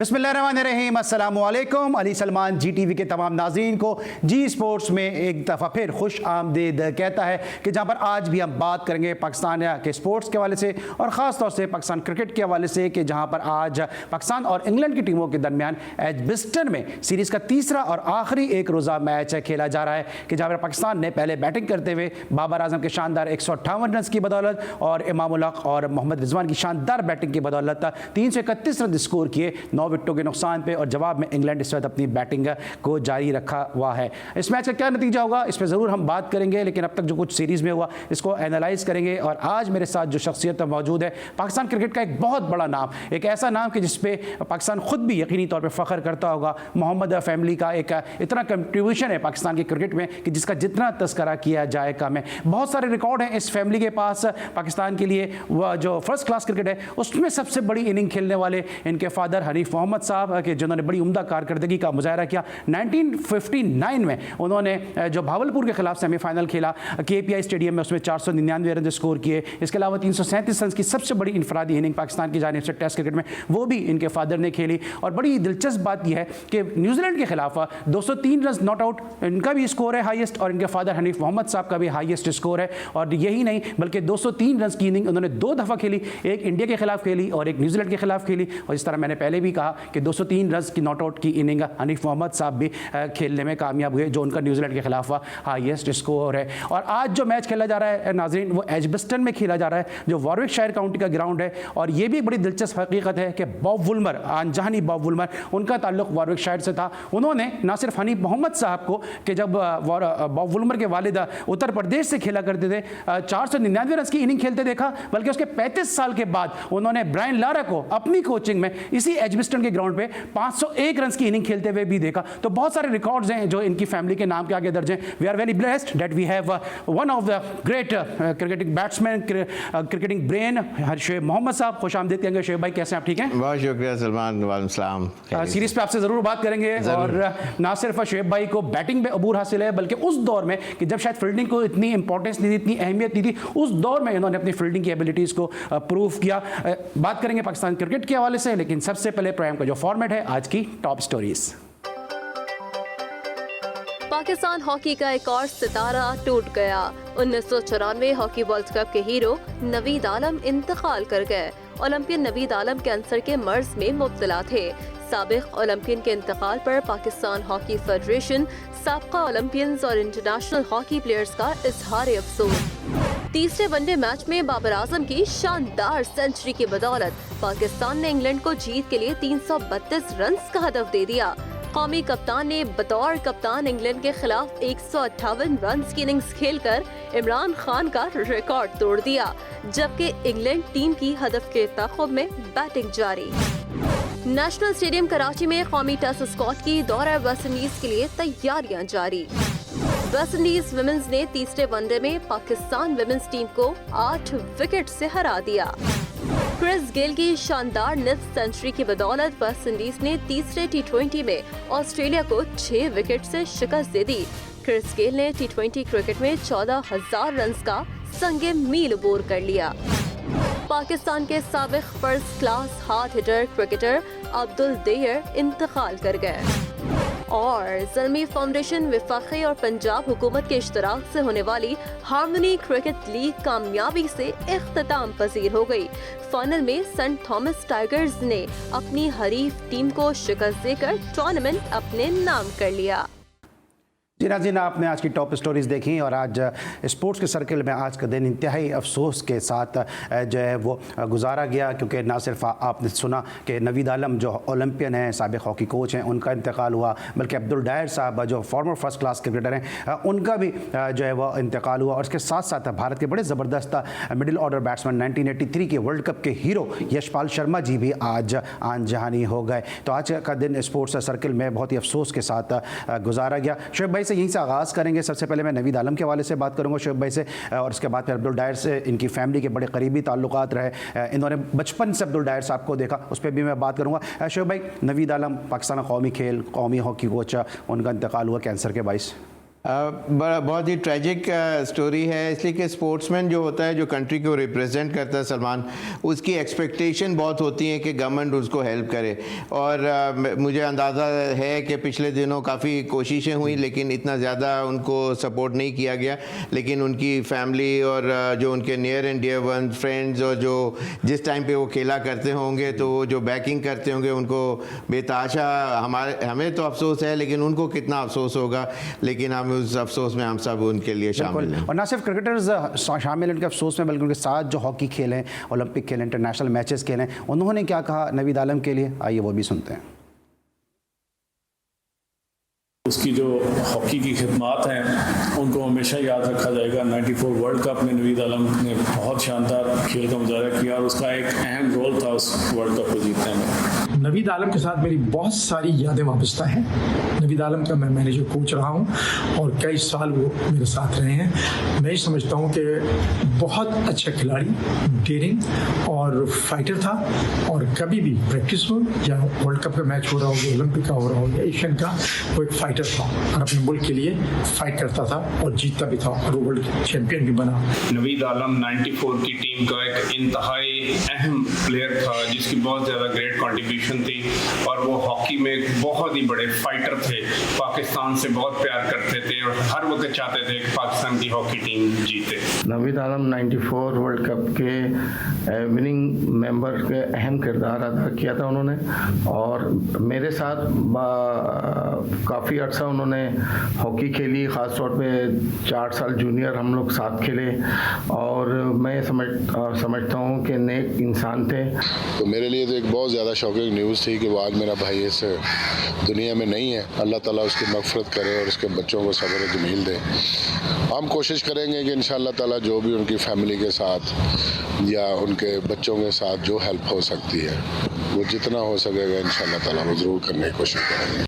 बिस्मिल्लाहिर्रहमानिर्रहीम, अस्सलामु अलैकुम। अली सलमान GTV के तमाम नाज़रीन को जी स्पोर्ट्स में एक दफ़ा फिर खुश आमदीद कहता है कि जहाँ पर आज भी हम बात करेंगे पाकिस्तान के स्पोर्ट्स के हवाले से और ख़ास तौर से पाकिस्तान क्रिकेट के हवाले से कि जहाँ पर आज पाकिस्तान और इंग्लैंड की टीमों के दरमियान एजबिस्टन में सीरीज़ का तीसरा और आखिरी एक रोज़ा मैच खेला जा रहा है कि जहाँ पर पाकिस्तान ने पहले बैटिंग करते हुए बाबर आजम के शानदार 158 रन की बदौलत और इमामुल हक और मोहम्मद रिजवान की शानदार बैटिंग की बदौलत 331 रन स्कोर किए 9 विकेटों के नुकसान पे, और जवाब में इंग्लैंड इस वक्त अपनी बैटिंग को जारी रखा हुआ है। इस मैच का क्या नतीजा होगा इस पर ज़रूर हम बात करेंगे, लेकिन अब तक जो कुछ सीरीज़ में हुआ इसको एनालाइज करेंगे। और आज मेरे साथ जो शख्सियत मौजूद है पाकिस्तान क्रिकेट का एक बहुत बड़ा नाम, एक ऐसा नाम कि जिस पे पाकिस्तान खुद भी यकीनी तौर पर फ़ख्र करता होगा। मोहम्मद फैमिली का एक इतना कंट्रीब्यूशन है पाकिस्तान के क्रिकेट में कि जिसका जितना तस्करा किया जाए कम है। बहुत सारे रिकॉर्ड हैं इस फैमिली के पास पाकिस्तान के लिए। वह जो फर्स्ट क्लास क्रिकेट है उसमें सबसे बड़ी इनिंग खेलने वाले इनके फादर हनीफ मोहम्मद साहब के, जिन्होंने बड़ी उम्दा कारकर्दगी का मुजाहरा किया। 1959 में उन्होंने जो भावलपुर के खिलाफ सेमीफाइनल खेला KPI स्टेडियम में, उसमें 499 रन स्कोर किए। इसके अलावा 337 रन की सबसे बड़ी इनफरादी इनिंग पाकिस्तान की जानिब से टेस्ट क्रिकेट में वो भी इनके फादर ने खेली। और बड़ी दिलचस्प बात यह है कि न्यूजीलैंड के खिलाफ 203 रन नॉट आउट इनका भी स्कोर है हाईएस्ट, और इनके फादर हनीफ मोहम्मद साहब का भी हाईएस्ट स्कोर है। और यही नहीं बल्कि 203 रन की इनिंग उन्होंने 2 दफ़ा खेली, एक इंडिया के खिलाफ खेली और एक न्यूजीलैंड के खिलाफ खेली। और इस तरह मैंने पहले भी कहा कि 203 रन की नॉट आउट की इनिंग हनीफ मोहम्मद साहब भी खेलने में कामयाब हुए, जो उनका न्यूजीलैंड के खिलाफ हाईएस्ट स्कोर है। और आज जो मैच खेला जा रहा है नाजरीन, वो एजबिस्टन में खेला जा रहा है, जो वॉरविकशायर काउंटी का ग्राउंड है। और ये भी बड़ी दिलचस्प हकीकत है कि बॉब वुल्मर, अनजानी बॉब वुल्मर, उनका ताल्लुक वॉरविकशायर से था। उन्होंने ना सिर्फ हनीफ मोहम्मद साहब को कि जब बॉब वुल्मर के वालिदा उत्तर प्रदेश से खेला करते थे 499 रन की इनिंग खेलते देखा, बल्कि उसके 35 साल के बाद उन्होंने ब्रायन लारा को अपनी कोचिंग में इसी एजबिस्टन के ग्राउंड पे 501 रन की इनिंग खेलते हुए भी देखा। तो बहुत सारे रिकॉर्ड्स हैं जो इनकी फैमिली के नाम के आगे दर्ज हैं। We are very blessed that we have one of the great cricketing batsman, cricketing brain Shoaib Mohammad साहब। खुश आमदीद कहेंगे शोएब भाई, कैसे हैं आप? ठीक हैं, बहुत शुक्रिया सलमान। वालेकुम सलाम। सीरीज पे आपसे जरूर बात करेंगे। और ना सिर्फ शोएब भाई को बैटिंग में अबूर हासिल है, बल्कि उस दौर में कि जब शायद फील्डिंग को इतनी इंपॉर्टेंस नहीं थी, इतनी अहमियत नहीं थी, उस दौर में इन्होंने अपनी फील्डिंग की एबिलिटीज को प्रूव किया। बात करेंगे पाकिस्तान क्रिकेट के हवाले से, लेकिन सबसे पहले प्रोग्राम का जो फॉर्मेट है आज की टॉप स्टोरीज। पाकिस्तान हॉकी का एक और सितारा टूट गया। 1994 हॉकी वर्ल्ड कप के हीरो नवीद आलम इंतकाल कर गए। ओलंपियन नवीद आलम कैंसर के मर्ज में मुब्तला थे। साबिक ओलंपियन के इंतकाल पर पाकिस्तान हॉकी फेडरेशन, साबका ओलंपियंस और इंटरनेशनल हॉकी प्लेयर्स का इजहार अफसोस। तीसरे वनडे मैच में बाबर आजम की शानदार सेंचुरी की बदौलत पाकिस्तान ने इंग्लैंड को जीत के लिए 332 रन का हदफ दे दिया। कौमी कप्तान ने बतौर कप्तान इंग्लैंड के खिलाफ 158 रन की इनिंग्स खेलकर इमरान खान का रिकॉर्ड तोड़ दिया, जबकि इंग्लैंड टीम की हदफ के ताक़ुब में बैटिंग जारी। नेशनल स्टेडियम कराची में कौमी टेस्ट स्क्वाड की दौरा वेस्ट इंडीज के लिए तैयारियां जारी। वेस्ट इंडीज विमेंस ने तीसरे वनडे में पाकिस्तान विमेंस टीम को 8 विकेट से हरा दिया। क्रिस गेल की शानदार निफ्ट सेंचुरी की बदौलत वेस्ट इंडीज ने तीसरे T20 में ऑस्ट्रेलिया को 6 विकेट से शिकस्त दे दी। क्रिस गेल ने T20 क्रिकेट में 14,000 रन का संगे मील अबूर कर लिया। पाकिस्तान के साबिक first class hard hitter cricketer Abdul देयर इंतकाल कर गए। और ज़ल्मी फाउंडेशन, वफाकी और पंजाब हुकूमत के इश्तराक से होने वाली हार्मनी क्रिकेट लीग कामयाबी से इख्तिताम पजीर हो गई। फाइनल में सेंट थॉमस टाइगर्स ने अपनी हरीफ टीम को शिकस्त देकर टूर्नामेंट अपने नाम कर लिया। जी नाज़रीन, आपने आज की टॉप स्टोरीज़ देखी और आज स्पोर्ट्स के सर्कल में आज का दिन इंतहाई अफसोस के साथ जो है वो गुजारा गया, क्योंकि ना सिर्फ आपने सुना कि नवीद आलम जो ओलंपियन हैं, साबिक हॉकी कोच हैं, उनका इंतकाल हुआ, बल्कि अब्दुल डायर साहब जो फॉर्मर फर्स्ट क्लास क्रिकेटर हैं उनका भी जो है वो इंतकाल हुआ। और इसके साथ साथ भारत के बड़े ज़बरदस्त मिडिल ऑर्डर बैट्समैन 1983 के वर्ल्ड कप के हीरो यशपाल शर्मा जी भी आज आन जहानी हो गए। तो आज का दिन स्पोर्ट्स सर्कल में बहुत ही अफसोस के साथ गुजारा गया। शोएब भाई से यहीं से आगाज़ करेंगे। सबसे पहले मैं नवीद आलम के हवाले से बात करूंगा शोएब भाई से, और उसके बाद फिर अब्दुल डायर से। इनकी फैमिली के बड़े करीबी ताल्लुकात रहे, इन्होंने बचपन से अब्दुल डायर साहब को देखा, उस पर भी मैं बात करूंगा। शोएब भाई, नवीद आलम पाकिस्तान कौमी खेल, कौमी हॉकी कोच, उनका इंतकाल हुआ कैंसर के बाइस। बहुत ही ट्रैजिक स्टोरी है, इसलिए कि स्पोर्ट्समैन जो होता है, जो कंट्री को रिप्रेजेंट करता है सलमान, उसकी एक्सपेक्टेशन बहुत होती है कि गवर्नमेंट उसको हेल्प करे। और मुझे अंदाज़ा है कि पिछले दिनों काफ़ी कोशिशें हुई लेकिन इतना ज़्यादा उनको सपोर्ट नहीं किया गया। लेकिन उनकी फैमिली और जो उनके near and dear one friends और जो जिस टाइम पे वो खेला करते होंगे तो वो जो बैकिंग करते होंगे उनको बेताशा, हमें तो अफसोस है लेकिन उनको कितना अफसोस होगा। लेकिन हम उस अफसोस में हम सब उनके लिए शामिल हैं। और ना सिर्फ क्रिकेटर्स शामिल हैं उनके अफसोस में, बल्कि उनके साथ जो हॉकी खेले, ओलंपिक खेले, इंटरनेशनल मैचेस खेले, उन्होंने क्या कहा नवीद आलम के लिए, आइए वो भी सुनते हैं। उसकी जो हॉकी की खिदमात हैं उनको हमेशा याद रखा जाएगा। 94 वर्ल्ड कप में नवीद आलम ने बहुत शानदार खेल का मुजाहरा किया और उसका एक अहम रोल था उस वर्ल्ड कप को जीतने में। नवीद आलम के साथ मेरी बहुत सारी यादें वाबस्ता हैं। नवीद आलम का मैं मैनेजर कोच रहा हूं और कई साल वो मेरे साथ रहे हैं। मैं समझता हूं कि बहुत अच्छा खिलाड़ी, डेयरिंग और फाइटर था। और कभी भी प्रैक्टिस हो या वर्ल्ड कप का मैच हो रहा हो, ओलंपिक का हो रहा हो या एशियन का, वो एक फाइटर था और अपने मुल्क के लिए फाइट करता था और जीतता भी था और वर्ल्ड चैंपियन भी बना। नवीद आलम 94 की टीम का एक इंतहाई अहम प्लेयर था जिसकी बहुत ज़्यादा ग्रेट कंट्रीब्यूशन थी और वो हॉकी में एक बहुत ही बड़े फाइटर थे। पाकिस्तान से बहुत प्यार करते थे और हर वक्त चाहते थे कि पाकिस्तान की हॉकी टीम जीते। नवीद आलम 94 वर्ल्ड कप के विनिंग मेंबर के अहम किरदार अदा किया था उन्होंने। और मेरे साथ काफ़ी अर्सा उन्होंने हॉकी खेली, ख़ास तौर पे 4 साल जूनियर हम लोग साथ खेले। और मैं समझता हूँ कि नेक इंसान थे। तो मेरे लिए तो एक बहुत ज़्यादा शॉकिंग न्यूज़ थी कि वो आज मेरा भाई इस दुनिया में नहीं है। अल्लाह ताला उसकी मग़फ़िरत करे और उसके बच्चों को सब्र जमील दे। हम कोशिश करेंगे कि इंशाअल्लाह ताला जो भी उनकी फैमिली के साथ या उनके बच्चों के साथ जो हेल्प हो सकती है वो जितना हो सकेगा इंशाअल्लाह ताला वो ज़रूर करने की कोशिश करेंगे।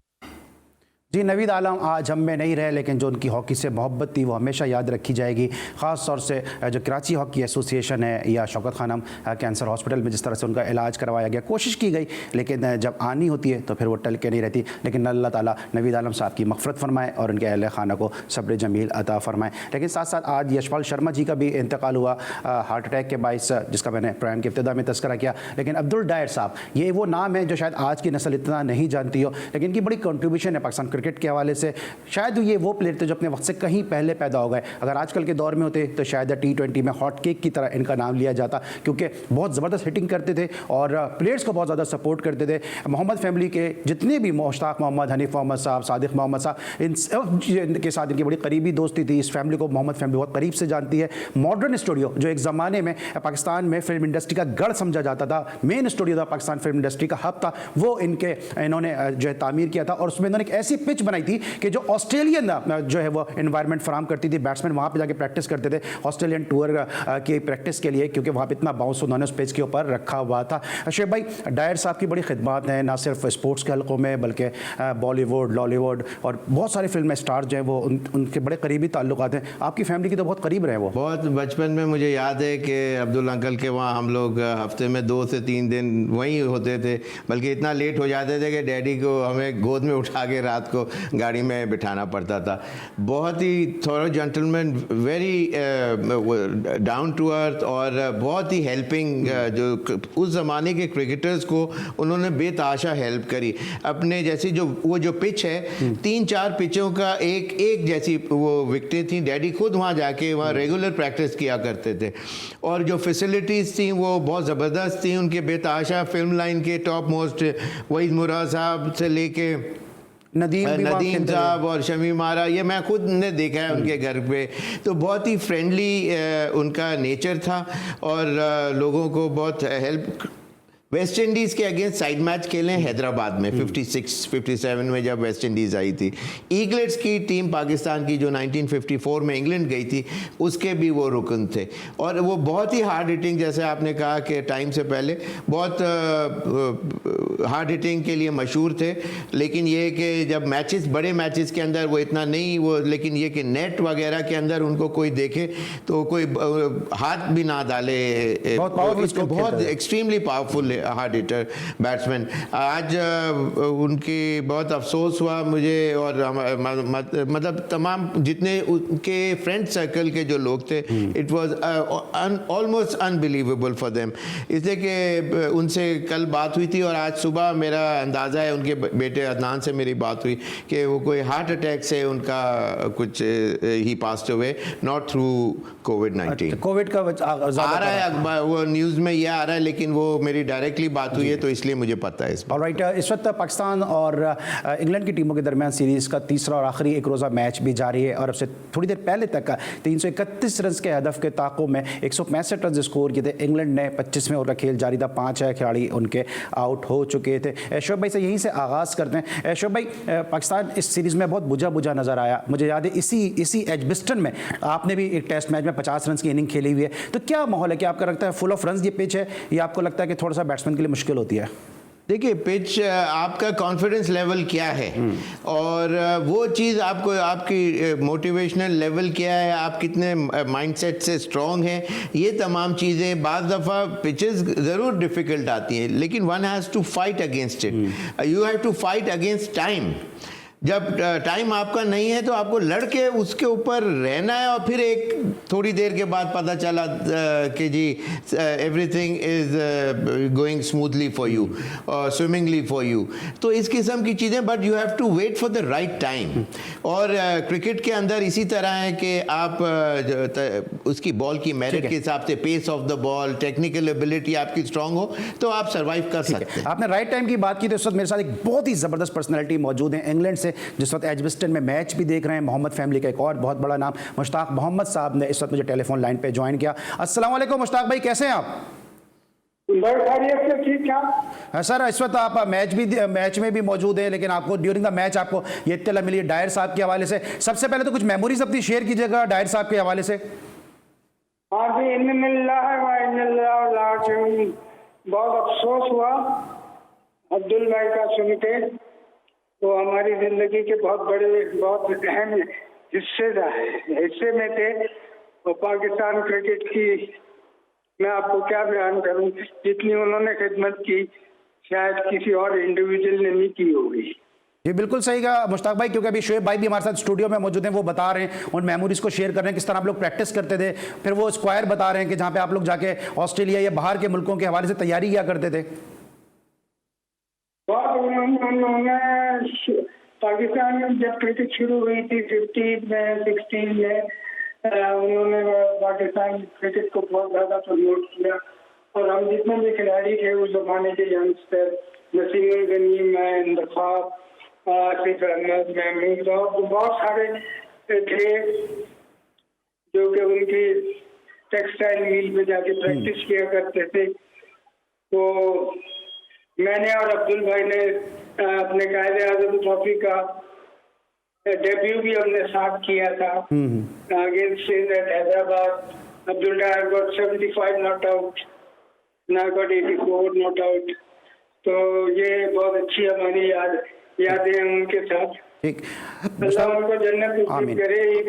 जी, नवीद आलम आज हम में नहीं रहे लेकिन जो उनकी हॉकी से मोहब्बत थी वो हमेशा याद रखी जाएगी। ख़ास तौर से जो कराची हॉकी एसोसिएशन है या शौकत खानम कैंसर हॉस्पिटल में जिस तरह से उनका इलाज करवाया गया, कोशिश की गई लेकिन जब आनी होती है तो फिर वो टल के नहीं रहती। लेकिन अल्लाह ताला नवीद आलम साहब की मग़फ़िरत फरमाए और उनके अहल खाना को सब्र जमील अता फरमाए। लेकिन साथ साथ आज यशपाल शर्मा जी का भी इंतकाल हुआ हार्ट अटैक के बाइस, जिसका मैंने प्रोग्राम की इब्तिदा में तज़किरा किया। लेकिन अब्दुल डायर साहब, ये वो नाम है जो शायद आज की नस्ल इतना नहीं जानती हो, लेकिन इनकी बड़ी कंट्रीब्यूशन है पाकिस्तान क्रिकेट के हवाले से। शायद ये वो प्लेयर थे जो अपने वक्त से कहीं पहले पैदा हो गए। अगर आजकल के दौर में होते तो शायद T20 में हॉट केक की तरह इनका नाम लिया जाता, क्योंकि बहुत ज़बरदस्त हिटिंग करते थे और प्लेयर्स को बहुत ज़्यादा सपोर्ट करते थे। मोहम्मद फैमिली के जितने भी मुश्ताक मोहम्मद, हनीफ मोहम्मद साहब, सादिक मोहम्मद साहब, इनके साथ इनकी बड़ी करीबी दोस्ती थी। इस फैमिली को मोहम्मद फैमिली बहुत करीब से जानती है। मॉडर्न स्टूडियो जो एक ज़माने में पाकिस्तान में फिल्म इंडस्ट्री का गढ़ समझा जाता था, मेन स्टूडियो था, पाकिस्तान फिल्म इंडस्ट्री का हब था, वो इन्होंने जो है तामीर किया था। और उसमें इन्होंने एक ऐसी पिच बनाई थी कि जो ऑस्ट्रेलियन जो है वो एनवायरनमेंट फराम करती थी। बैट्समैन वहाँ पे जाके प्रैक्टिस करते थे ऑस्ट्रेलियन टूर की प्रैक्टिस के लिए, क्योंकि वहाँ पे इतना बाउंस उन्होंने उस पिच के ऊपर रखा हुआ था। शेख भाई, डायर साहब की बड़ी खिदमत हैं ना सिर्फ स्पोर्ट्स के हल्कों में बल्कि बॉलीवुड, लॉलीवुड और बहुत सारे फिल्म स्टार जो हैं वो उनके बड़े करीबी ताल्लुकात हैं। आपकी फैमिली की तो बहुत करीब रहे वो। बहुत बचपन में मुझे याद है कि अब्दुल अंकल के वहाँ हम लोग हफ्ते में 2 से 3 दिन वहीं होते थे, बल्कि इतना लेट हो जाते थे कि डैडी को हमें गोद में उठा के रात को गाड़ी में बिठाना पड़ता था। बहुत ही थोड़ा gentleman, very down to earth और बहुत ही हेल्पिंग। जो उस ज़माने के क्रिकेटर्स को उन्होंने बेताशा हेल्प करी। अपने जैसी जो पिच है, 3-4 पिचों का एक जैसी वो विकटें थी। डैडी खुद वहाँ जाके वहाँ रेगुलर प्रैक्टिस किया करते थे और जो फैसिलिटीज़ थी वो बहुत ज़बरदस्त थी उनके। बेताशा फिल्म लाइन के टॉप मोस्ट वहीद मुराद साहब से लेके नदीम साहब और शमीम आरा, ये मैं खुद ने देखा है उनके घर पे। तो बहुत ही फ्रेंडली उनका नेचर था और लोगों को बहुत हेल्प। वेस्ट इंडीज़ के अगेंस्ट साइड मैच खेले हैदराबाद में 56-57 में जब वेस्ट इंडीज़ आई थी। ईगलेट्स की टीम पाकिस्तान की जो 1954 में इंग्लैंड गई थी उसके भी वो रुकन थे और वो बहुत ही हार्ड हिटिंग, जैसे आपने कहा कि टाइम से पहले बहुत हार्ड हिटिंग के लिए मशहूर थे। लेकिन ये कि जब मैचेस, बड़े मैचेस के अंदर वो इतना नहीं वो, लेकिन ये कि नेट वगैरह के अंदर उनको कोई देखे तो कोई हाथ भी ना डाले। बहुत extremely powerful hard hitter batsman. आज उनकी बहुत अफसोस हुआ मुझे, और मतलब तमाम जितने उनके फ्रेंड सर्कल के जो लोग थे, it was almost unbelievable for them. इसलिए कि उनसे कल बात हुई थी और आज सुबह मेरा अंदाज़ा है, उनके बेटे अदनान से मेरी बात हुई कि वो कोई हार्ट अटैक से उनका कुछ ही पास्ड अवे, नॉट थ्रू कोविड-19। कोविड का आ रहा है, वो न्यूज़ में ये आ रहा है, लेकिन वो मेरी डायरेक्टली बात हुई है तो इसलिए मुझे पता है इस बात। ऑलराइट, इस वक्त पाकिस्तान और इंग्लैंड की टीमों के दरमियान सीरीज़ का तीसरा और आखिरी एक रोज़ा मैच भी जारी है और अब से थोड़ी देर पहले तक 331 रन के हदफ के ताक़ुब में 165 रन स्कोर किए थे। इंग्लैंड ने 25वें ओवर का खेल जारी था, 5 खिलाड़ी उनके आउट हो चुके थे। शोएब भाई से यहीं से आगाज़ करते हैं। शोएब भाई, पाकिस्तान इस सीरीज़ में बहुत बुझा बुझा नज़र आया। मुझे याद है इसी एजबिस्टन में आपने भी एक टेस्ट मैच में 50 रन की इनिंग खेली हुई है, तो क्या माहौल है? क्या आपका लगता है फुल ऑफ रन ये पिच है, या आपको लगता है कि थोड़ा सा बैट्समैन के लिए मुश्किल होती है? देखिए, पिच आपका कॉन्फिडेंस लेवल क्या है और वो चीज़ आपको, आपकी मोटिवेशनल लेवल क्या है, आप कितने माइंडसेट से स्ट्रॉन्ग हैं, ये तमाम चीज़ें। बाज़ दफ़ा पिचेस ज़रूर डिफ़िकल्ट आती हैं, लेकिन one has to fight against it. You have to fight against time. जब टाइम आपका नहीं है तो आपको लड़के उसके ऊपर रहना है, और फिर एक थोड़ी देर के बाद पता चला कि जी everything is going smoothly for you, swimmingly for you. तो इस किस्म की चीज़ें, but you have to wait for the right time. और क्रिकेट के अंदर इसी तरह है कि आप उसकी बॉल की मेरिट के हिसाब से, pace of the ball, technical ability आपकी स्ट्रांग हो तो आप सर्वाइव कर सकते हैं। आपने राइट टाइम की बात की, तो इस वक्त मेरे साथ एक बहुत ही ज़बरदस्त पर्सनैलिटी मौजूद है इंग्लैंड से, जिस वक्त एजबिस्टन में मैच भी देख रहे हैं। मोहम्मद फैमिली का एक और बहुत बड़ा नाम मुश्ताक मोहम्मद साहब ने इस वक्त मुझे टेलीफोन लाइन पे ज्वाइन किया। अस्सलाम वालेकुम मुश्ताक भाई, कैसे हैं आप? ठीक। सर, इस वक्त आप मैच में भी मौजूद हैं, लेकिन आपको ड्यूरिंग द मैच आपको ये इत्तला मिली है डायर साहब के हवाले से। सबसे पहले तो कुछ मेमोरीज अपनी शेयर कीजिएगा डायर साहब के हवाले से। हाँ जी, बहुत अफसोस हुआ अब्दुल भाई का सुन के। वो हमारी जिंदगी के बहुत अहम हिस्से में थे। और पाकिस्तान क्रिकेट की मैं आपको क्या बयान करूं, जितनी उन्होंने खिदमत की शायद किसी और इंडिविजुअल ने नहीं की होगी। ये बिल्कुल सही कहा मुश्ताक भाई, क्योंकि अभी शोएब भाई भी हमारे साथ स्टूडियो में मौजूद हैं। वो बता रहे हैं, उन मेमोरीज को शेयर कर रहे हैं, किस तरह आप लोग प्रैक्टिस करते थे। फिर वो स्क्वायर बता रहे हैं कि जहाँ पे आप लोग जाके ऑस्ट्रेलिया या बाहर के मुल्कों के हवाले से तैयारी किया करते थे। उन्होंने पाकिस्तान में जब क्रिकेट शुरू हुई थी 15 में 16 में, उन्होंने पाकिस्तान क्रिकेट को बहुत ज़्यादा प्रमोट किया। और हम जितने भी खिलाड़ी थे उस जमाने के यंगस्टर, नसीम गनी, मैं, इंतखाब, आसिफ अहमद, महमूद, बहुत सारे थे जो कि उनकी टेक्सटाइल मिल पे जाके प्रैक्टिस किया करते थे। तो मैंने और अब्दुल भाई ने अपने कायदे आज़म ट्रॉफी का डेब्यू भी हमने साथ किया था अगेंस्ट हैदराबाद। अब्दुल डायर गॉट 75 नॉट आउट, ना गॉट 84 नॉट आउट। तो ये बहुत अच्छी हमारी यादें हैं उनके साथ। ठीक, उनको जन्नत नसीब करे। He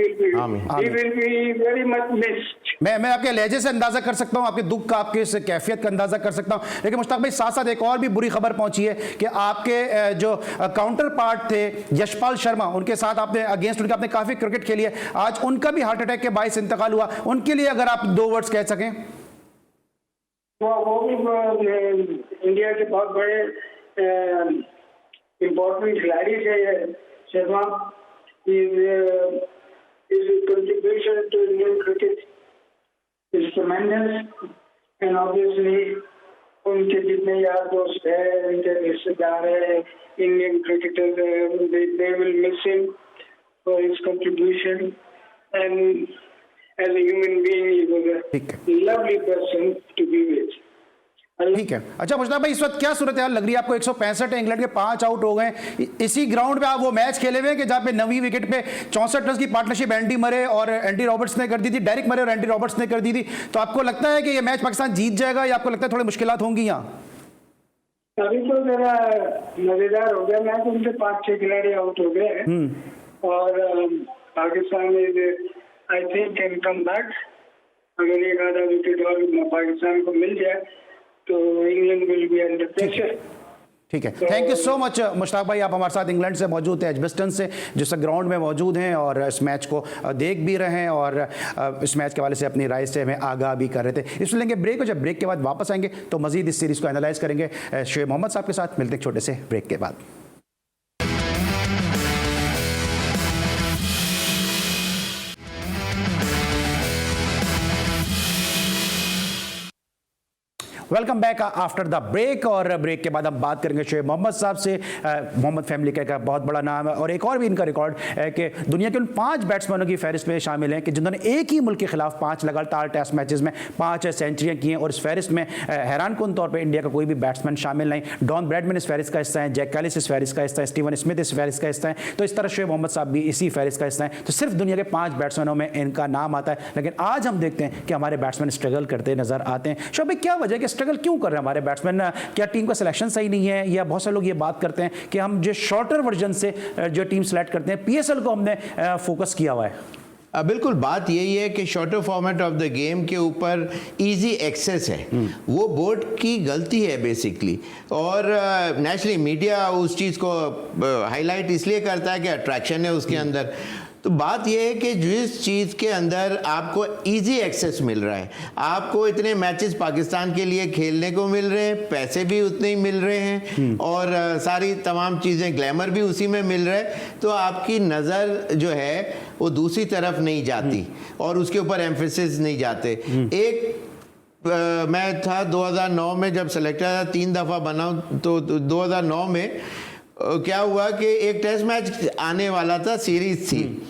will be very much missed। मैं आपके लहजे से अंदाजा कर सकता हूँ, आपके दुख का, आपके इस कैफियत का अंदाजा कर सकता हूँ। लेकिन मुश्ताक भाई, साथ साथ एक और भी बुरी खबर पहुंची है कि आपके जो काउंटर पार्ट थे यशपाल शर्मा, उनके साथ आपने अगेंस्ट उनके आपने काफी क्रिकेट खेली है, आज उनका भी हार्ट अटैक के बायस इंतकाल हुआ। उनके लिए अगर आप 2 वर्ड्स कह सकें। वो भी इंडिया के बहुत बड़े इम्पोर्टेंट खिलाड़ी थे Sharma. His contribution to Indian cricket is tremendous, and obviously उनके जितने यार दोस्त हैं, उनके रिश्तेदार हैं, Indian cricketers, they will miss him for his contribution, and as a human being he was a lovely person to be with। ठीक है। अच्छा मुश्ताक भाई, इस वक्त क्या सूरत हाल लग रही है आपको? 165 है, इंग्लैंड के 5 आउट हो गए। इसी ग्राउंड पे आप वो मैच खेले हुए हैं कि जहाँ पे 9वीं विकेट पे 64 रन की पार्टनरशिप एंडी मरे और एंडी रॉबर्ट्स ने कर दी थी, डेरिक मरे और एंडी रॉबर्ट्स ने कर दी थी। तो आपको लगता है कि ये मैच पाकिस्तान जीत जाएगा, या आपको लगता है थोड़ी मुश्किलात होंगी यहाँ? अभी तो जरा मजेदार हो गया मैच, उनके 5-6 खिलाड़ी आउट हो गए और Pakistan I think can come back. अगर एक आधा विकेट और पाकिस्तान को मिल जाए तो England will be under pressure. ठीक है, thank you so much Mushtaq भाई। आप हमारे साथ इंग्लैंड से मौजूद थे, एजबेस्टन से, जिस ग्राउंड में मौजूद हैं और इस मैच को देख भी रहे हैं और इस मैच के वाले से अपनी राय से हमें आगाह भी कर रहे थे। इसलिए लेंगे ब्रेक, और जब ब्रेक के बाद वापस आएंगे तो मजीद इस सीरीज़ को एनालाइज करेंगे शोएब मोहम्मद साहब के साथ। मिलते हैं छोटे से ब्रेक के बाद। Welcome back after the break. और ब्रेक के बाद हम बात करेंगे शोएब मोहम्मद साहब से। मोहम्मद फैमिली का एक बहुत बड़ा नाम है और एक और भी इनका रिकॉर्ड है कि दुनिया के उन 5 बैट्समैनों की फहरिस्त में शामिल हैं कि जिन्होंने एक ही मुल्क के खिलाफ 5 लगातार टेस्ट मैचेस में 5 सेंचुरियां की हैं। और इस फहरिस्त में हैरानकुन तौर पर इंडिया का कोई भी बैट्समैन शामिल नहीं। डॉन ब्रैडमैन इस फहरिस्त का हिस्सा है, जैक कैलिस इस फहरिस्त का हिस्सा है, स्टीवन स्मिथ इस फहरिस्त का हिस्सा है। तो इस तरह शोएब मोहम्मद साहब भी इसी फहरिस्त का हिस्सा है। तो सिर्फ दुनिया के 5 बैट्समैनों में इनका नाम आता है। लेकिन आज हम देखते हैं कि हमारे बैट्समैन स्ट्रगल करते नजर आते हैं। शोएब भाई, क्या वजह है कि स्ट्रगल क्यों कर रहे हैं हमारे बैट्समैन? क्या टीम का सिलेक्शन सही नहीं है, या बहुत से लोग ये बात करते हैं कि हम जो शॉर्टर वर्जन से जो टीम सेलेक्ट करते हैं, पीएसएल को हमने फोकस किया हुआ है? बिल्कुल, बात यही है कि shorter format of the game के ऊपर इजी एक्सेस है, वो बोर्ड की गलती है बेसिकली। और नेशनली मीडिया उस चीज़ को हाईलाइट इसलिए करता है कि अट्रैक्शन है उसके अंदर। तो बात यह है कि जिस चीज़ के अंदर आपको इजी एक्सेस मिल रहा है, आपको इतने मैचेस पाकिस्तान के लिए खेलने को मिल रहे हैं, पैसे भी उतने ही मिल रहे हैं और सारी तमाम चीज़ें, ग्लैमर भी उसी में मिल रहा है, तो आपकी नज़र जो है वो दूसरी तरफ नहीं जाती और उसके ऊपर एम्फेसिस नहीं जाते। एक मैं था 2009 में जब सेलेक्टर था, 3 दफ़ा बना, तो 2009 में क्या हुआ कि एक टेस्ट मैच आने वाला था, सीरीज थी,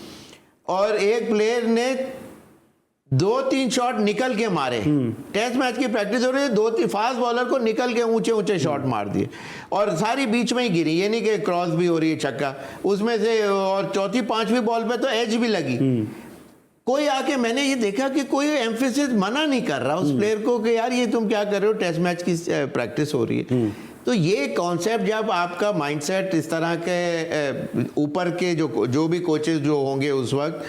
और एक प्लेयर ने 2-3 शॉट निकल के मारे। टेस्ट मैच की प्रैक्टिस हो रही है, 2-3 फास्ट बॉलर को निकल के ऊंचे ऊंचे शॉट मार दिए और सारी बीच में ही गिरी, ये नहीं कि क्रॉस भी हो रही है, छक्का उसमें से, और चौथी 5वीं बॉल पे तो एज भी लगी। कोई आके, मैंने ये देखा कि कोई एम्फेसिस मना नहीं कर रहा उस प्लेयर को कि यार ये तुम क्या कर रहे हो, टेस्ट मैच की प्रैक्टिस हो रही है। तो ये कॉन्सेप्ट, जब आपका माइंडसेट इस तरह के ऊपर के जो भी कोचेस जो होंगे उस वक्त,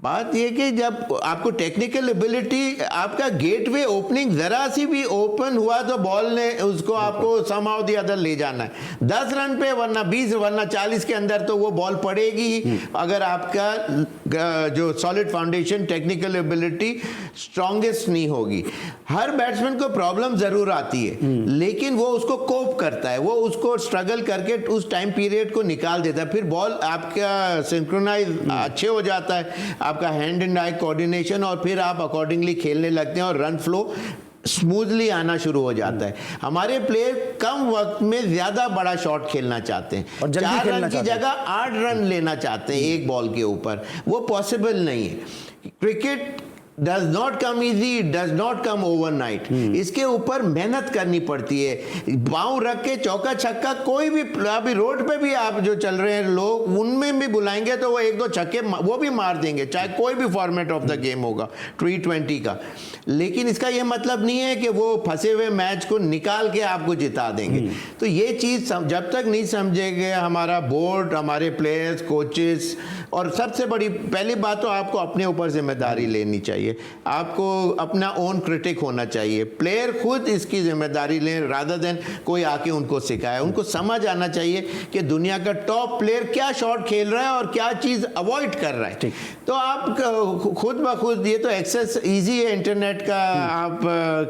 बात ये कि जब आपको टेक्निकल एबिलिटी, आपका गेटवे ओपनिंग ज़रा सी भी ओपन हुआ तो बॉल ने उसको आपको समहाउ द अदर ले जाना है 10 रन पे, वरना 20, वरना 40 के अंदर तो वो बॉल पड़ेगी ही, अगर आपका जो solid foundation, technical ability strongest नहीं होगी। हर बैट्समैन को प्रॉब्लम ज़रूर आती है, लेकिन वो उसको कोप करता है, वो उसको स्ट्रगल करके उस टाइम पीरियड को निकाल देता है, फिर बॉल आपका सिंक्रोनाइज अच्छे हो जाता है, आपका हैंड एंड आई कोऑर्डिनेशन, और फिर आप अकॉर्डिंगली खेलने लगते हैं और रन फ्लो स्मूथली आना शुरू हो जाता है। हमारे प्लेयर कम वक्त में ज्यादा बड़ा शॉट खेलना चाहते हैं और 4 रन की जगह 8 रन लेना चाहते हैं एक बॉल के ऊपर, वो पॉसिबल नहीं है। Cricket does not come easy, does not come overnight। इसके ऊपर मेहनत करनी पड़ती है। पाँव रख के चौका छक्का, कोई भी, अभी रोड पे भी आप जो चल रहे हैं लोग, उनमें भी बुलाएंगे तो वो 1-2 छक्के वो भी मार देंगे, चाहे कोई भी फॉर्मेट ऑफ द गेम होगा, T20 का। लेकिन इसका ये मतलब नहीं है कि वो फंसे हुए मैच को निकाल के आपको जिता देंगे। तो ये चीज़ जब तक नहीं समझेंगे हमारा बोर्ड, हमारे प्लेयर्स, कोचेस, और सबसे बड़ी पहली बात तो आपको अपने ऊपर जिम्मेदारी लेनी चाहिए, आपको अपना ओन क्रिटिक होना चाहिए। प्लेयर खुद इसकी जिम्मेदारी लें रादर देन कोई आके उनको सिखाए। उनको समझ आना चाहिए कि दुनिया का टॉप प्लेयर क्या शॉट खेल रहा है और क्या चीज़ अवॉइड कर रहा है। तो आप खुद ब खुद, ये तो एक्सेस ईजी है इंटरनेट का आप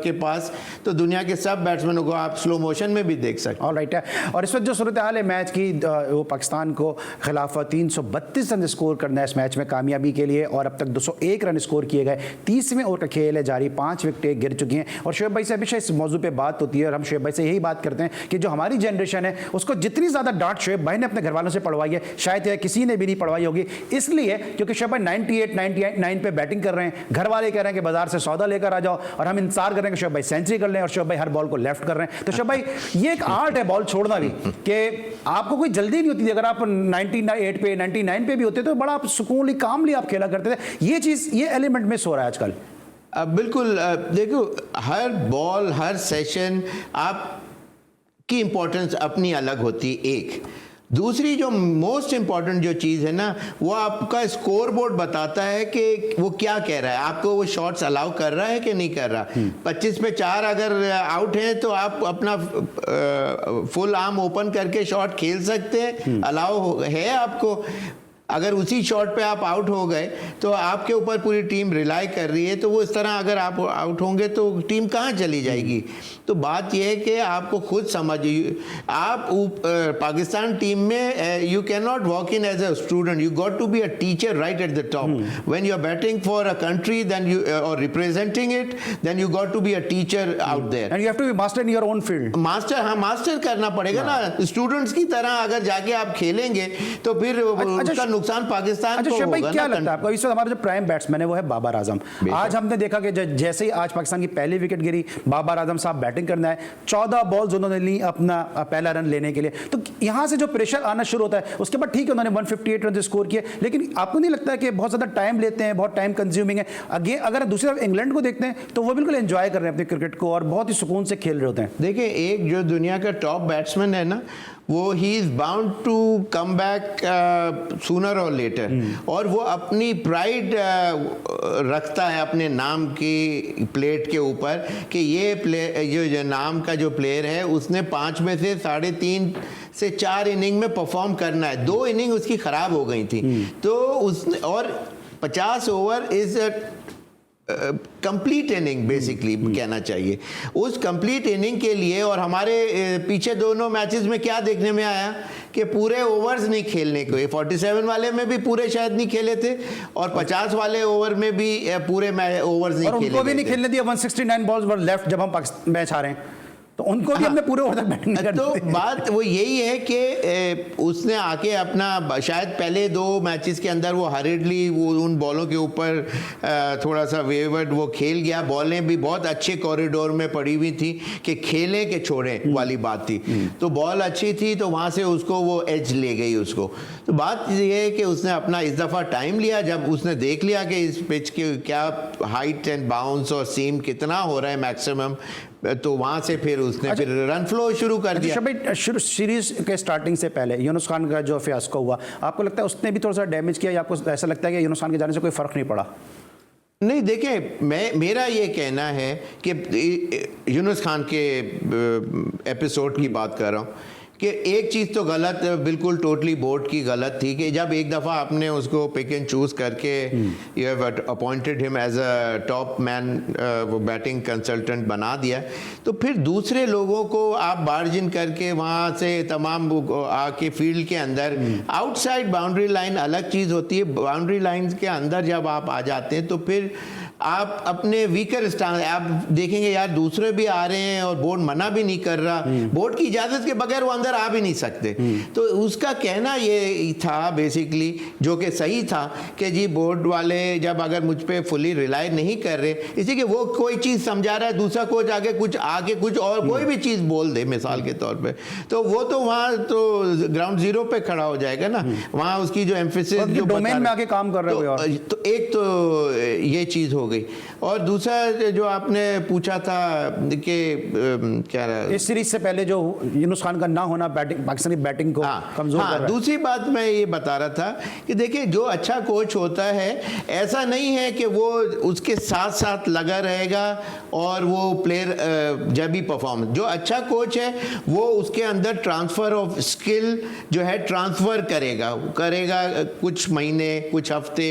के पास, तो दुनिया के सब बैट्समैनों को आप स्लो मोशन में भी देख सकते हैं। ऑलराइट है। और इस वक्त जो सूरत हाल है मैच की, वो पाकिस्तान को खिलाफ 332 रन स्कोर करना है इस मैच में कामयाबी के लिए, और अब तक 201 रन स्कोर किए गए। 30वें ओवर का खेल है जारी, 5 विकेटें गिर चुकी हैं। और शोएब भाई से हमेशा इस मौजू पे बात होती है और हम शोएब भाई से यही बात करते हैं कि जो हमारी जनरेशन है उसको जितनी ज़्यादा डांट शोएब भाई ने अपने घर वालों से पढ़वाई है, शायद किसी ने भी नहीं पढ़वाई होगी। इसलिए क्योंकि शोएब भाई 98, 99 पे बैटिंग कर रहे हैं, घर वाले कह रहे हैं कि बाजार से सौदा लेकर आ जाओ, और हम इंतजार कर रहे हैं कि शोएब भाई सेंचुरी कर लें, और शोएब भाई हर बॉल को लेफ्ट कर रहे हैं। तो शोएब भाई, ये एक आर्ट है बॉल छोड़ना भी, कि आपको कोई जल्दी नहीं होती थी। अगर आप 98 पे, 99 पे भी होते तो बड़ा आप सुकूनली, कामली आप खेला करते थे। ये चीज़, ये एलिमेंट मिस हो रहा है आजकल। बिल्कुल, देखो, हर बॉल, हर सेशन आप की इंपॉर्टेंस अपनी अलग होती है। एक दूसरी जो मोस्ट इम्पॉर्टेंट जो चीज़ है ना, वो आपका स्कोर बोर्ड बताता है कि वो क्या कह रहा है, आपको वो शॉट्स अलाउ कर रहा है कि नहीं कर रहा। 25 पे 4 अगर आउट हैं तो आप अपना फुल आर्म ओपन करके शॉट खेल सकते हैं, अलाउ है आपको। अगर उसी शॉट पे आप आउट हो गए तो आपके ऊपर पूरी टीम रिलाई कर रही है, तो वो इस तरह अगर आप आउट होंगे तो टीम कहाँ चली जाएगी। तो बात यह है कि आपको खुद समझिए, आप पाकिस्तान टीम में you can not walk in as a student, you got to be a teacher right at the top. When you are batting for a country then you are representing it, then you got to be a teacher out there and you have to be master in your own field. Master करना पड़ेगा ना। Students की तरह अगर जाके आप खेलेंगे तो फिर उसका नुकसान पाकिस्तान को होगा। क्या लगता है आपको, इस वक्त हमारा जो प्राइम बैट्समैन है वो है बाबर आजम। आज हमने देखा कि जैसे ही आज पाकिस्तान की पहली विकेट गिरी, बाबर आजम साहब बैटिंग करना है, 14 बॉल्स उन्होंने ली अपना पहला रन लेने के लिए। तो यहां से जो प्रेशर आना शुरू होता है, उसके बाद ठीक है उन्होंने 158 रन स्कोर किए, लेकिन आपको नहीं लगता है कि बहुत ज्यादा टाइम लेते हैं, बहुत टाइम कंज्यूमिंग है। अगर दूसरी तरफ इंग्लैंड को देखते हैं तो वो बिल्कुल एंजॉय कर रहे हैं अपने क्रिकेट को और बहुत ही सुकून से खेल रहे होते हैं। देखिए, एक जो दुनिया का टॉप बैट्समैन है ना, वो he is bound to come back sooner और लेटर, और वो अपनी प्राइड रखता है अपने नाम की प्लेट के ऊपर कि ये जो नाम का जो प्लेयर है उसने 5 में से 3.5 से 4 इनिंग में परफॉर्म करना है। 2 इनिंग उसकी खराब हो गई थी, तो उसने, और 50 over is complete inning basically कहना चाहिए। उस कंप्लीट इनिंग के लिए, और हमारे पीछे दोनों मैचेस में क्या देखने में आया कि पूरे ओवर्स नहीं खेलने को, 47 वाले में भी पूरे शायद नहीं खेले थे, और 50 वाले ओवर में भी पूरे ओवर्स नहीं खेले, उनको भी नहीं खेलने दिया। 169 बॉल्स वर लेफ्ट जब हम मैच हारे हैं, तो उनको भी हमने पूरे ओवर तक बैटिंग कर दी। तो बात वो यही है कि उसने आके अपना, शायद पहले 2 मैचेस के अंदर वो हरिडली वो उन बॉलों के ऊपर थोड़ा सा वेवर्ड वो खेल गया। बॉलें भी बहुत अच्छे कॉरिडोर में पड़ी हुई थी कि खेलें कि छोड़ें वाली बात थी, तो बॉल अच्छी थी तो वहाँ से उसको वो एज ले गई उसको। तो बात ये है कि उसने अपना इस दफ़ा टाइम लिया, जब उसने देख लिया कि इस पिच के क्या हाइट एंड बाउंस और सीम कितना हो रहा है मैक्सिमम, तो वहां से फिर उसने फिर रन फ्लो शुरू कर दिया। शुरू सीरीज के स्टार्टिंग से पहले यूनुस खान का जो फियास्को हुआ, आपको लगता है उसने भी थोड़ा सा डैमेज किया, या आपको ऐसा लगता है कि यूनुस खान के जाने से कोई फर्क नहीं पड़ा? नहीं, देखें, मेरा ये कहना है कि यूनुस खान के एपिसोड की बात कर रहा हूँ कि एक चीज़ तो गलत, बिल्कुल टोटली बोर्ड की गलत थी कि जब एक दफ़ा आपने उसको पिक एंड चूज़ करके you have appointed him as a top man, वो बैटिंग कंसल्टेंट बना दिया, तो फिर दूसरे लोगों को आप बार्जिन करके वहाँ से तमाम आके फील्ड के अंदर, आउटसाइड बाउंड्री लाइन अलग चीज़ होती है, बाउंड्री लाइन के अंदर जब आप आ जाते हैं तो फिर आप अपने वीकर स्टांस, आप देखेंगे यार दूसरे भी आ रहे हैं और बोर्ड मना भी नहीं कर रहा, बोर्ड की इजाज़त के बगैर वो अंदर आ भी नहीं सकते। तो उसका कहना ये था बेसिकली, जो कि सही था, कि जी बोर्ड वाले जब अगर मुझ पे फुली रिलाई नहीं कर रहे, इसी कि वो कोई चीज़ समझा रहा है, दूसरा कोच आगे कुछ और कोई भी चीज़ बोल दे मिसाल के तौर पे, तो वो तो वहाँ तो ग्राउंड जीरो पे खड़ा हो जाएगा ना। वहाँ उसकी जो एम्फेसिस जो डोमेन में आके काम कर रहे हो, तो एक तो ये चीज़ हो गई। और दूसरा जो आपने पूछा था कि क्या रहा, इस सीरीज से पहले जो यूनुस खान का ना होना पाकिस्तानी बैटिंग को कमजोर कर रहा है। दूसरी बात मैं ये बता रहा था कि देखिए, जो अच्छा कोच होता है ऐसा नहीं है कि वो उसके साथ साथ लगा रहेगा और वो प्लेयर जब भी परफॉर्म, जो अच्छा कोच है वो उसके अंदर ट्रांसफर ऑफ स्किल जो है ट्रांसफर करेगा कुछ महीने, कुछ हफ्ते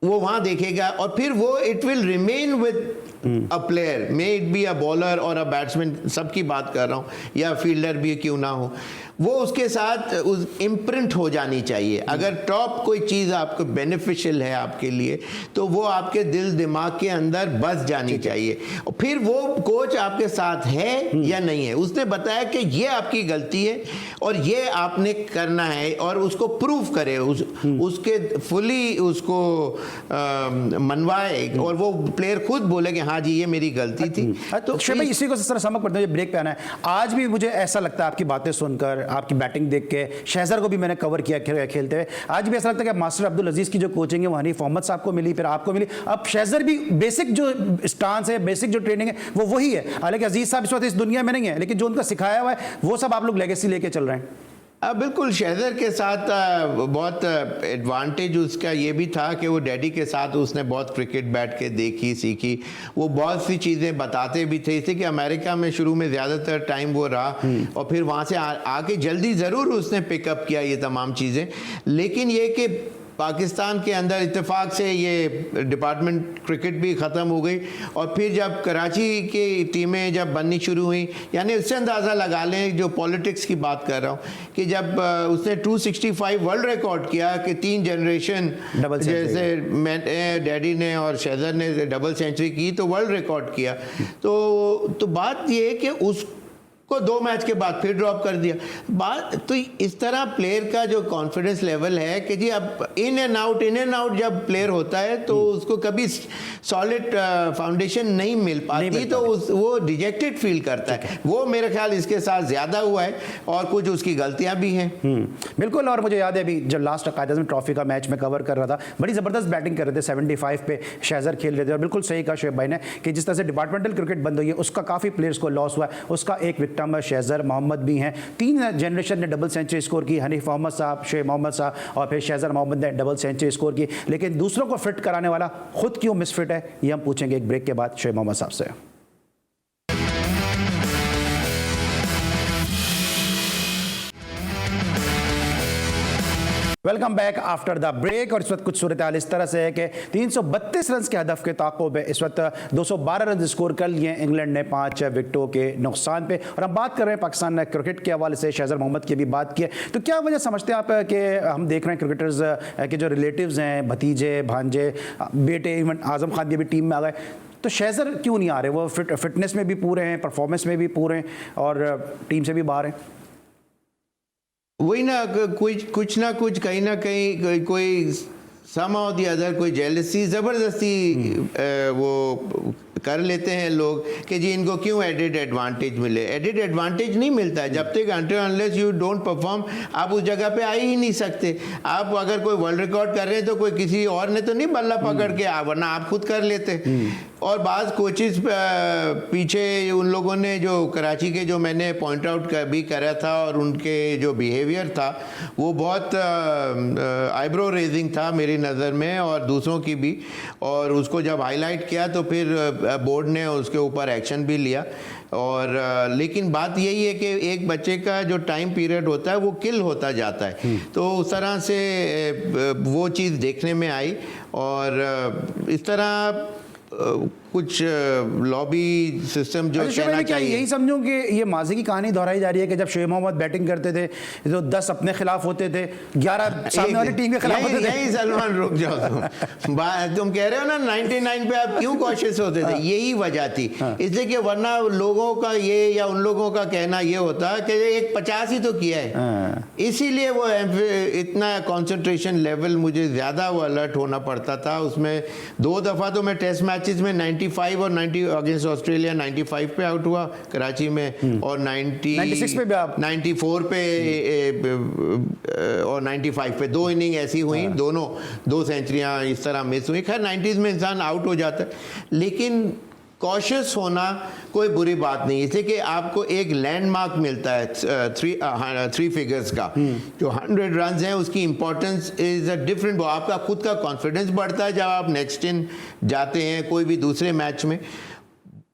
वो वहां देखेगा, और फिर वो it will remain with a player, may it be a bowler और अ बैट्समैन, सबकी बात कर रहा हूँ, या फील्डर भी क्यों ना हो, वो उसके साथ उस इम्प्रिंट हो जानी चाहिए। अगर टॉप कोई चीज़ आपको बेनिफिशियल है आपके लिए, तो वो आपके दिल दिमाग के अंदर बस जानी चाहिए। और फिर वो कोच आपके साथ है या नहीं है, उसने बताया कि ये आपकी गलती है और ये आपने करना है, और उसको प्रूव करे, उसके फुली उसको मनवाए, और वो प्लेयर खुद बोले कि हाँ जी ये मेरी गलती थी। तो भाई इसी को समझ पड़ता है, ब्रेक पे आना है। आज भी मुझे ऐसा लगता है आपकी बातें सुनकर, आपकी बैटिंग देख के, शहजर को भी मैंने कवर किया खेलते हुए, आज भी ऐसा लगता है कि मास्टर अब्दुल अजीज की जो कोचिंग है वो हनीफ मोहम्मद साहब को मिली, फिर आपको मिली, अब शहजर भी बेसिक जो स्टांस है, बेसिक जो ट्रेनिंग है वो वही है। हालांकि अजीज साहब इस वक्त इस दुनिया में नहीं है, लेकिन जो उनका सिखाया हुआ है वो सब आप लोग लेगेसी लेके चल रहे हैं। बिल्कुल शहज़र के साथ बहुत एडवांटेज उसका ये भी था कि वो डैडी के साथ उसने बहुत क्रिकेट बैठ के देखी सीखी, वो बहुत सी चीज़ें बताते भी थे, इसलिए कि अमेरिका में शुरू में ज़्यादातर टाइम वो रहा और फिर वहाँ से आके जल्दी ज़रूर उसने पिकअप किया ये तमाम चीज़ें। लेकिन ये कि पाकिस्तान के अंदर इत्तेफाक से ये डिपार्टमेंट क्रिकेट भी ख़त्म हो गई और फिर जब कराची की टीमें जब बननी शुरू हुई, यानी उससे अंदाज़ा लगा लें, जो पॉलिटिक्स की बात कर रहा हूँ, कि जब उसने 265 वर्ल्ड रिकॉर्ड किया कि 3 जनरेशन जैसे डैडी ने और शहज़र ने डबल सेंचुरी की तो वर्ल्ड रिकॉर्ड किया, तो बात ये है कि उस को 2 मैच के बाद फिर ड्रॉप कर दिया। बात तो इस तरह प्लेयर का जो कॉन्फिडेंस लेवल है कि जी अब इन एंड आउट जब प्लेयर होता है तो उसको कभी सॉलिड फाउंडेशन नहीं मिल पाती, तो वो डिजेक्टेड फील करता है। वो मेरे ख्याल इसके साथ ज़्यादा हुआ है और कुछ उसकी गलतियां भी हैं। बिल्कुल। और मुझे याद है अभी जब लास्ट कायद-ए-आज़म ट्रॉफी का मैच में कवर कर रहा था, बड़ी ज़बरदस्त बैटिंग कर रहे थे, 75 पे शहज़र खेल रहे थे और बिल्कुल सही कहा शोएब भाई ने कि जिस तरह से डिपार्टमेंटल क्रिकेट बंद हुई है उसका काफ़ी प्लेयर्स को लॉस हुआ है। उसका एक विक्टिम शहज़र मोहम्मद भी हैं। 3 जनरेशन ने डबल सेंचुरी स्कोर की, हनीफ मोहम्मद साहब, शोएब मोहम्मद साहब और फिर शहज़र मोहम्मद ने डबल सेंचुरी स्कोर की। लेकिन दूसरों को फिट कराने वाला खुद क्यों मिसफिट है, ये हम पूछेंगे एक ब्रेक के बाद शोएब मोहम्मद साहब से। Welcome back after the break. और इस वक्त कुछ सूरत हाल इस तरह से है कि 332 रन के हदफ के ताक़ुब है, इस वक्त 212 रन स्कोर कर लिए इंग्लैंड ने 5 विकेटों के नुकसान पे। और हम बात कर रहे हैं पाकिस्तान क्रिकेट के हवाले से, शहज़र मोहम्मद की भी बात की है। तो क्या वजह समझते हैं आप कि हम देख रहे हैं क्रिकेटर्स के जो रिलेटिव्स हैं, भतीजे भांजे बेटे, इवन आज़म खान की भी टीम में आ गए, तो शहज़र क्यों नहीं आ रहे? वो फिटनेस में भी पूरे हैं, परफॉर्मेंस में भी पूरे हैं और टीम से भी बाहर हैं। वही ना, कुछ ना कुछ कहीं ना कहीं कोई somehow the other कोई जेलसी ज़बरदस्ती वो कर लेते हैं लोग कि जी इनको क्यों एडेड एडवांटेज मिले। एडेड एडवांटेज नहीं मिलता है जब तक अनलेस यू डोंट परफॉर्म, आप उस जगह पे आ ही नहीं सकते। आप अगर कोई वर्ल्ड रिकॉर्ड कर रहे हैं तो कोई किसी और ने तो नहीं बल्ला पकड़ के, वरना आप खुद कर लेते। और बाज़ कोचेस पीछे उन लोगों ने जो कराची के, जो मैंने पॉइंट आउट भी करा था, और उनके जो बिहेवियर था वो बहुत आईब्रो रेजिंग था मेरी नज़र में और दूसरों की भी। और उसको जब हाईलाइट किया तो फिर बोर्ड ने उसके ऊपर एक्शन भी लिया। और लेकिन बात यही है कि एक बच्चे का जो टाइम पीरियड होता है वो किल होता जाता है, तो उस तरह से वो चीज़ देखने में आई। और इस तरह कुछ लॉबी सिस्टम जो कहना चाहिए, यही समझूं कि ये माजी की कहानी दोहराई जा रही है कि जब शोएब मोहम्मद बैटिंग करते थे तो 10 अपने खिलाफ होते थे, 11 सामने वाली टीम के खिलाफ होते थे। यही सलमान रुक जाओ तुम कह रहे हो ना 99 पे आप क्यों कॉशियस होते थे, यही वजह थी। इसलिए कि वरना लोगों का ये या उन लोगों का कहना ये होता कि एक 50 ही तो किया है, इसीलिए वो इतना कंसंट्रेशन लेवल मुझे ज़्यादा वो अलर्ट होना पड़ता था। उसमें 2 दफ़ा तो मैं टेस्ट मैचेस में 95 और 90 अगेंस्ट ऑस्ट्रेलिया 95 पे आउट हुआ कराची में, और 96 पे भी आप 94 पे और 95 पे 2 इनिंग ऐसी हुई, दोनों 2 सेंचुरियां इस तरह मिस हुई। खैर 90s में इंसान आउट हो जाता है, लेकिन कॉशियस होना कोई बुरी बात नहीं, इसलिए कि आपको एक लैंडमार्क मिलता है 3 फिगर्स का, जो 100 रन हैं उसकी इंपॉर्टेंस इज़ अ डिफरेंट। वो आपका खुद का कॉन्फिडेंस बढ़ता है जब आप नेक्स्ट इन जाते हैं कोई भी दूसरे मैच में,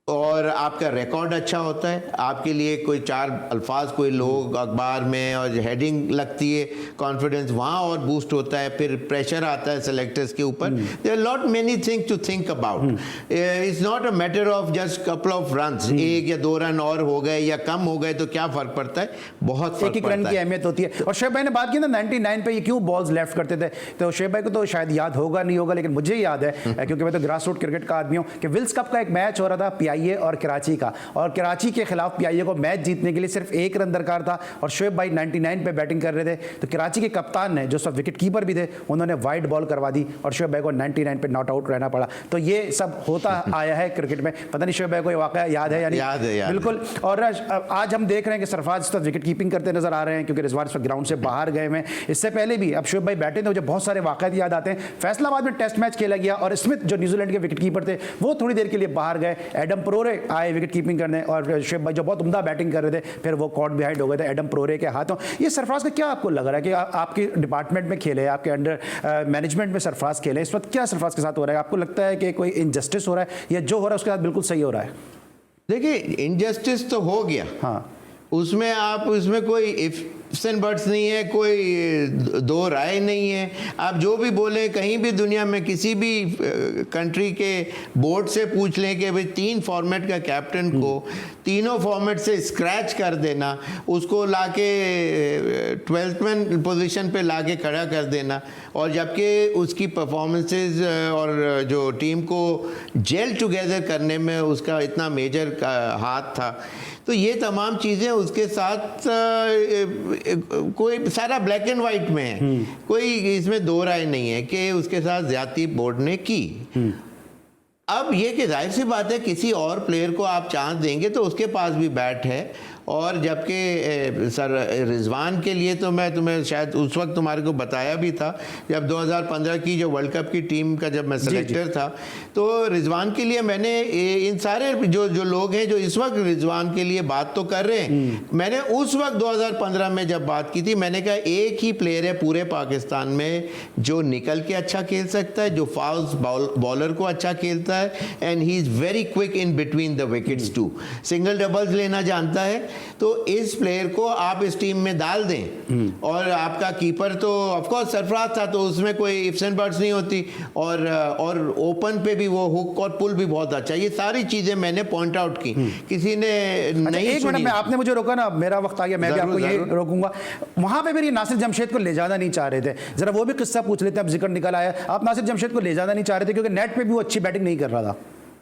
और आपका रिकॉर्ड अच्छा होता है। आपके लिए कोई 4 अल्फाज कोई लोग अखबार में और हेडिंग लगती है, कॉन्फिडेंस वहाँ और बूस्ट होता है, फिर प्रेशर आता है सेलेक्टर्स के ऊपर। There are lot many things to think about, it's not a matter of just couple of runs, 1 या 2 रन और हो गए या कम हो गए तो क्या फ़र्क पड़ता है, बहुत फर्क एक रन की अहमियत होती है। और शोएब भाई ने बात की ना 99 पे ये क्यों बॉल्स लेफ्ट करते थे, तो शोएब भाई को तो शायद याद होगा नहीं होगा, लेकिन मुझे याद है क्योंकि मैं तो ग्रास रूट क्रिकेट का आदमी हूँ, कि विल्स कप का एक मैच हो रहा था पीआईए और कराची का, और कराची के खिलाफ पीआईए को मैच जीतने के लिए सिर्फ 1 रन दरकार था और शोएब भाई 99 पे बैटिंग कर रहे थे। तो कराची के कप्तान ने, जो सब विकेट कीपर भी थे, उन्होंने वाइड बॉल करवा दी और शोएब भाई को 99 पे नॉट आउट रहना पड़ा। तो ये सब होता आया है क्रिकेट में। पता नहीं शोएब भाई को ये वाकया याद है या नहीं? याद है। बिल्कुल। और आज हम देख रहे हैं कि सरफराज इस वक्त विकेट कीपिंग करते नजर आ रहे हैं क्योंकि रिजवान इस वक्त ग्राउंड से बाहर गए हैं। इससे पहले भी अब शोएब भाई बैठे थे, मुझे बहुत सारे वाकयात याद आते हैं। फैसलाबाद में टेस्ट मैच खेला गया और स्मिथ जो न्यूजीलैंड के विकेट कीपर थे वो थोड़ी देर के लिए बाहर गए, एडम प्रोरे आए विकेट कीपिंग करने, और शुएब भाई जो बहुत उम्दा बैटिंग कर रहे थे, फिर वो कॉट बिहाइंड हो गए थे एडम प्रोरे के हाथों। ये सरफराज का क्या आपको लग रहा है कि आपके डिपार्टमेंट में खेले, आपके अंडर मैनेजमेंट में सरफराज खेले, इस वक्त क्या सरफराज के साथ हो रहा है? आपको लगता है कि कोई इनजस्टिस हो रहा है या जो हो रहा है उसके साथ बिल्कुल सही हो रहा है? देखिए, इनजस्टिस तो हो गया, हाँ, उसमें कोई इफ्स एंड बट्स नहीं है, कोई दो राय नहीं है। आप जो भी बोले, कहीं भी दुनिया में किसी भी कंट्री के बोर्ड से पूछ लें कि भाई 3 फॉर्मेट का कैप्टन को तीनों फॉर्मेट से स्क्रैच कर देना, उसको लाके 12th मैन पोजीशन पे लाके खड़ा कर देना, और जबकि उसकी परफॉर्मेंसेस और जो टीम को जेल टुगेदर करने में उसका इतना मेजर हाथ था, तो ये तमाम चीज़ें उसके साथ कोई सारा ब्लैक एंड वाइट में है, कोई इसमें दो राय नहीं है कि उसके साथ ज्यादती बोर्ड ने की। अब ये कि जाहिर सी बात है, किसी और प्लेयर को आप चांस देंगे तो उसके पास भी बैट है, और जबकि सर रिजवान के लिए तो मैं तुम्हें शायद उस वक्त तुम्हारे को बताया भी था, जब 2015 की जो वर्ल्ड कप की टीम का जब मैं सेलेक्टर था, तो रिजवान के लिए मैंने इन सारे जो लोग हैं जो इस वक्त रिजवान के लिए बात तो कर रहे हैं, मैंने उस वक्त 2015 में जब बात की थी, मैंने कहा एक ही प्लेयर है पूरे पाकिस्तान में जो निकल के अच्छा खेल सकता है, जो फास्ट बॉलर को अच्छा खेलता है, and he is very quick in between the wickets too, single doubles लेना जानता है, तो इस प्लेयर को आप इस टीम में डाल दें। और आपका कीपर तो ऑफकोर्स सरफराज था, तो उसमें कोई इफ्स एंड बट्स नहीं होती, और ओपन पे भी वो हुक और पुल भी बहुत अच्छा, ये सारी चीजें मैंने पॉइंट आउट की, किसी ने नहीं एक मिनट में आपने मुझे रोका ना, मेरा वक्त आ गया, मैं भी आपको यही रोकूंगा। वहां पे मेरी नासिर जमशेद को ले जाना नहीं चाह रहे थे, जरा वो भी किस्सा पूछ लेते हैं, अब जिक्र निकल आया, आप नासिर जमशेद को ले जाना नहीं चाह रहे थे क्योंकि नेट पे भी वो अच्छी बैटिंग नहीं कर रहा था।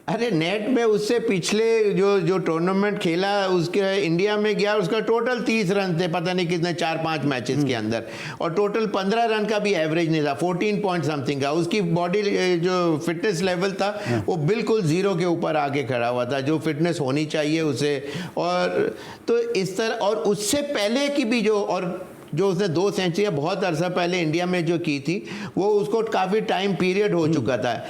अरे नेट में उससे पिछले जो टूर्नामेंट खेला उसके इंडिया में गया, उसका टोटल 30 रन थे, पता नहीं कितने 4-5 मैचेस के अंदर, और टोटल 15 रन का भी एवरेज नहीं था, 14 पॉइंट समथिंग का। उसकी बॉडी जो फिटनेस लेवल था वो बिल्कुल जीरो के ऊपर आके खड़ा हुआ था, जो फिटनेस होनी चाहिए उसे। और तो इस तरह, और उससे पहले की भी जो उसने 2 सेंचुरियाँ बहुत अरसा पहले इंडिया में जो की थी, वो उसको काफ़ी टाइम पीरियड हो चुका था।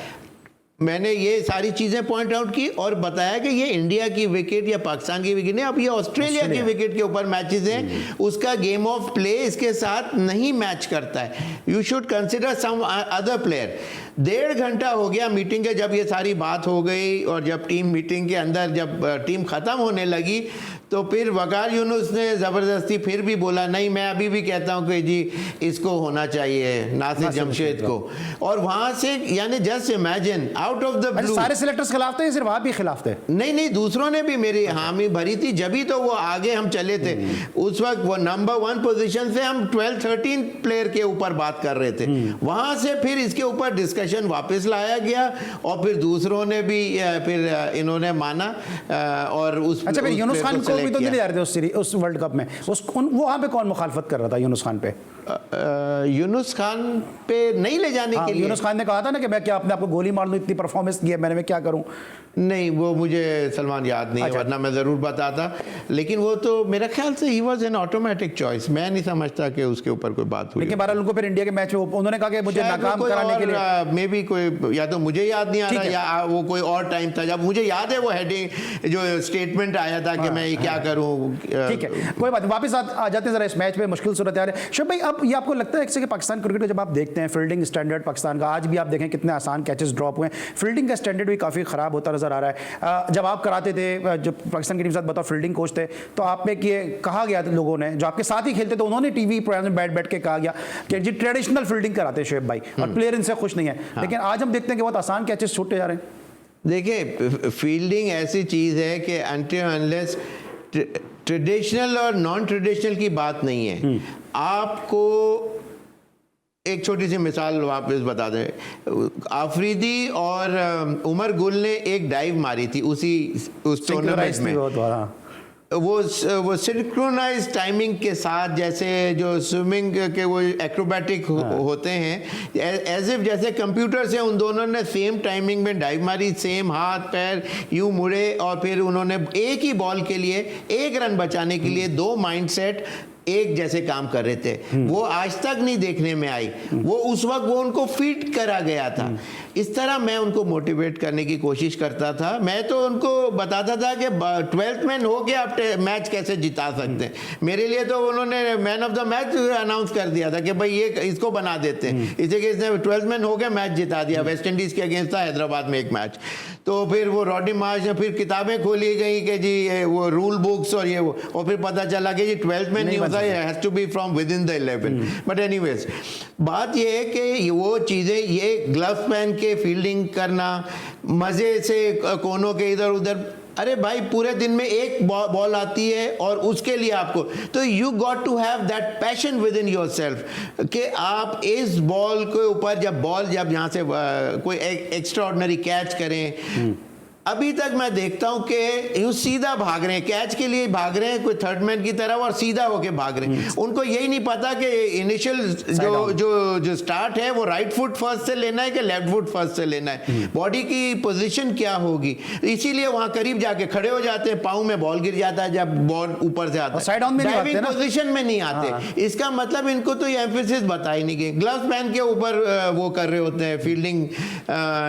मैंने ये सारी चीज़ें पॉइंट आउट की और बताया कि ये इंडिया की विकेट या पाकिस्तान की विकेट नहीं, अब ये ऑस्ट्रेलिया की विकेट के ऊपर मैचेस हैं, उसका गेम ऑफ प्ले इसके साथ नहीं मैच करता है। You should consider some other player. 1.5 घंटा हो गया मीटिंग के, जब ये सारी बात हो गई और जब टीम मीटिंग के अंदर जब टीम ख़त्म होने लगी, तो फिर वकार यूनुस ने ज़बरदस्ती फिर भी बोला, नहीं मैं अभी भी कहता हूँ कि जी इसको होना चाहिए नासिर जमशेद को। और वहाँ से यानी just imagine out of the blue, सारे सिलेक्टर्स खिलाफ थे या सिर्फ आप ही खिलाफ थे? नहीं, दूसरों ने भी मेरी हामी भरी थी, जभी तो वो आगे हम चले थे। उस वक्त वो नंबर 1 पोजीशन से हम 12-13 प्लेयर के ऊपर बात कर रहे थे, वहाँ से फिर इसके ऊपर डिस्कशन वापस लाया गया, और फिर दूसरों ने भी फिर इन्होंने माना। और उस अच्छा, फिर यूनुस खान को भी तो नहीं ले जा रहे थे उस वर्ल्ड कप में, वो वहाँ पे कौन मुखालफत कर रहा था यूनुस खान पे? यूनुस खान पे नहीं ले जाने के लिए यूनुस खान ने कहा था ना कि मैं क्या अपने आपको गोली मार दूं, इतनी परफॉर्मेंस की है मैंने, मैं क्या करूं? नहीं, वो मुझे सलमान याद नहीं है, वरना मैं ज़रूर बताता। लेकिन वो तो मेरा ख्याल से he was an automatic choice, मैं नहीं समझता कि उसके ऊपर कोई बात हुई। लेकिन बहरहाल उनको फिर इंडिया के मैच में उन्होंने कहा कि मुझे नाकाम कराने के लिए मे बी कोई, या तो मुझे याद नहीं आ रहा या वो कोई और टाइम था, जब मुझे याद है वो हेडिंग जो स्टेटमेंट आया था कि मैं क्या करूँ। ठीक है, कोई बात नहीं, वापस आ जाते हैं जरा इस मैच में। मुश्किल सूरत है शुभ भाई, अब ये आपको लगता है कि पाकिस्तान क्रिकेट को जब आप देखते हैं, फील्डिंग स्टैंडर्ड पाकिस्तान का, आज भी आप देखें कितने आसान कैचेस ड्रॉप हुए, फील्डिंग का स्टैंडर्ड भी काफ़ी ख़राब होता नजर आ रहा है। जब आप कराते थे, जब पाकिस्तान की टीम के साथ बताओ फील्डिंग कोच थे, तो आप पे ये कहा गया था लोगों ने, जो आपके साथ ही खेलते थे, उन्होंने टीवी प्रोग्राम में बैठ के कहा गया कि जी ट्रेडिशनल फील्डिंग कराते हैं शुएब भाई, और प्लेयर इनसे खुश नहीं है। लेकिन आज हम देखते हैं कि बहुत आसान कैचेस छूटते जा रहे हैं। देखिए, फील्डिंग ऐसी चीज़ है कि अनटिल अनलेस ट्रेडिशनल और नॉन ट्रेडिशनल की बात नहीं है। आपको एक छोटी सी मिसाल वापस बता दें, आफरीदी और उमर गुल ने एक डाइव मारी थी उस टूर्नामेंट में, वो सिंक्रोनाइज टाइमिंग के साथ, जैसे जो स्विमिंग के वो एक्रोबैटिक होते हैं, एज इफ जैसे कंप्यूटर से उन दोनों ने सेम टाइमिंग में डाइव मारी, सेम हाथ पैर यूं मुड़े, और फिर उन्होंने एक ही बॉल के लिए 1 रन बचाने के लिए 2 माइंडसेट एक जैसे काम कर रहे थे, वो आज तक नहीं देखने में आई। वो उस वक्त वो उनको फीड करा गया था। इस तरह मैं उनको मोटिवेट करने की कोशिश करता था। मैं तो उनको बताता था कि 12th मैन हो के आप मैच कैसे जिता सकते हैं। मेरे लिए तो उन्होंने man of the match announce कर दिया था कि भाई ये इसको बना देते हैं। इसी के इसने 12th मैन हो के मैच जिता दिया। वेस्ट इंडीज के अगेंस्ट था हैदराबाद में एक मैच। तो फिर वो रॉडी मार्श ने फिर किताबें खोली गई कि जी वो रूल बुक्स और ये वो, और फिर पता चला कि जी 12th मैन नहीं होता, has to be from within the 11। But anyways बात ये है कि वो चीज़ें, ये ग्लव्स पहन के फील्डिंग करना, मज़े से कोनों के इधर उधर, अरे भाई पूरे दिन में एक बॉल आती है और उसके लिए आपको, तो you got to have that passion within yourself कि आप इस बॉल के ऊपर जब यहाँ से कोई एक्स्ट्रा ऑर्डिनरी कैच करें। अभी तक मैं देखता हूं कि यूं सीधा भाग रहे हैं, कैच के लिए भाग रहे हैं कोई थर्ड मैन की तरह और सीधा होके भाग रहे हैं। उनको यही नहीं पता कि इनिशियल जो स्टार्ट है वो राइट फुट फर्स्ट से लेना है कि लेफ्ट फुट फर्स्ट से लेना है, बॉडी की पोजीशन क्या होगी। इसीलिए वहां करीब जाके खड़े हो जाते हैं, पाँव में बॉल गिर जाता है जब बॉल ऊपर से आता है, ड्राइविंग पोजीशन में नहीं आते। इसका मतलब इनको तो ये एम्फेसिस बता ही नहीं गई। ग्लव्स पहन के ऊपर वो कर रहे होते हैं, फील्डिंग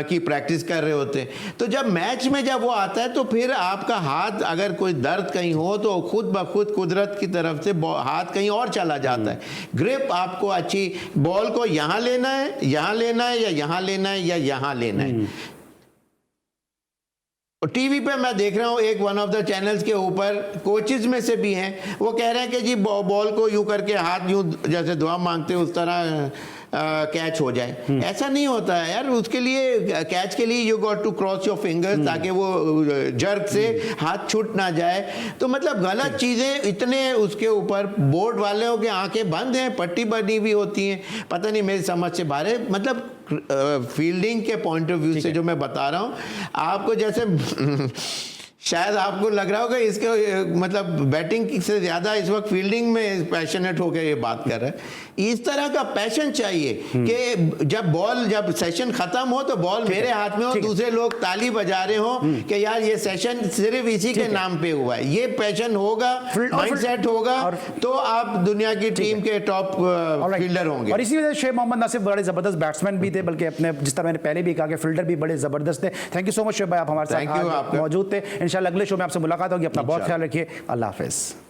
की प्रैक्टिस कर रहे होते हैं। तो जब मैच में जब वो आता है तो फिर आपका हाथ अगर कोई दर्द कहीं हो तो खुद ब खुद कुदरत की तरफ से हाथ कहीं और चला जाता है। ग्रिप आपको अच्छी, बॉल को यहां लेना है, यहां लेना है, या यहां लेना है, या यहां लेना है। टीवी पे मैं देख रहा हूँ एक वन ऑफ द चैनल्स के ऊपर कोचेज में से भी हैं, वो कह रहे हैं कि जी बॉल को यूं करके हाथ यूं जैसे दुआ मांगते हैं उस तरह कैच हो जाए। ऐसा नहीं होता है यार। उसके लिए कैच के लिए you got to cross your fingers ताकि वो जर्क से हाथ छूट ना जाए। तो मतलब गलत चीजें इतने उसके ऊपर बोर्ड वालों के आंखें बंद हैं, पट्टी बनी हुई होती हैं, पता नहीं मेरी समझ से बाहर है। मतलब फील्डिंग के पॉइंट ऑफ व्यू से जो मैं बता रहा हूँ आपको, जैसे शायद आपको लग रहा होगा इसके मतलब बैटिंग से ज्यादा इस वक्त फील्डिंग में पैशनेट होकर ये बात कर रहा है। इस तरह का पैशन चाहिए कि जब सेशन खत्म हो तो बॉल मेरे हाथ में हो, दूसरे लोग ताली बजा रहे हो कि यार ये सेशन सिर्फ इसी के नाम पे हुआ है। ये पैशन होगा, माइंडसेट होगा, तो आप दुनिया की टीम के टॉप फील्डर होंगे। और इसी वजह से शेख मोहम्मद नासिर बड़े जबरदस्त बैट्समैन भी थे, बल्कि अपने जिस तरह मैंने पहले भी कहा कि फील्डर भी बड़े जबरदस्त थे। Thank you so much Sheikh भाई, आप हमारे साथ मौजूद थे। इंशाल्लाह अगले शो में आपसे मुलाकात होगी। अपना बहुत ख्याल रखिए। अल्लाह हाफिज।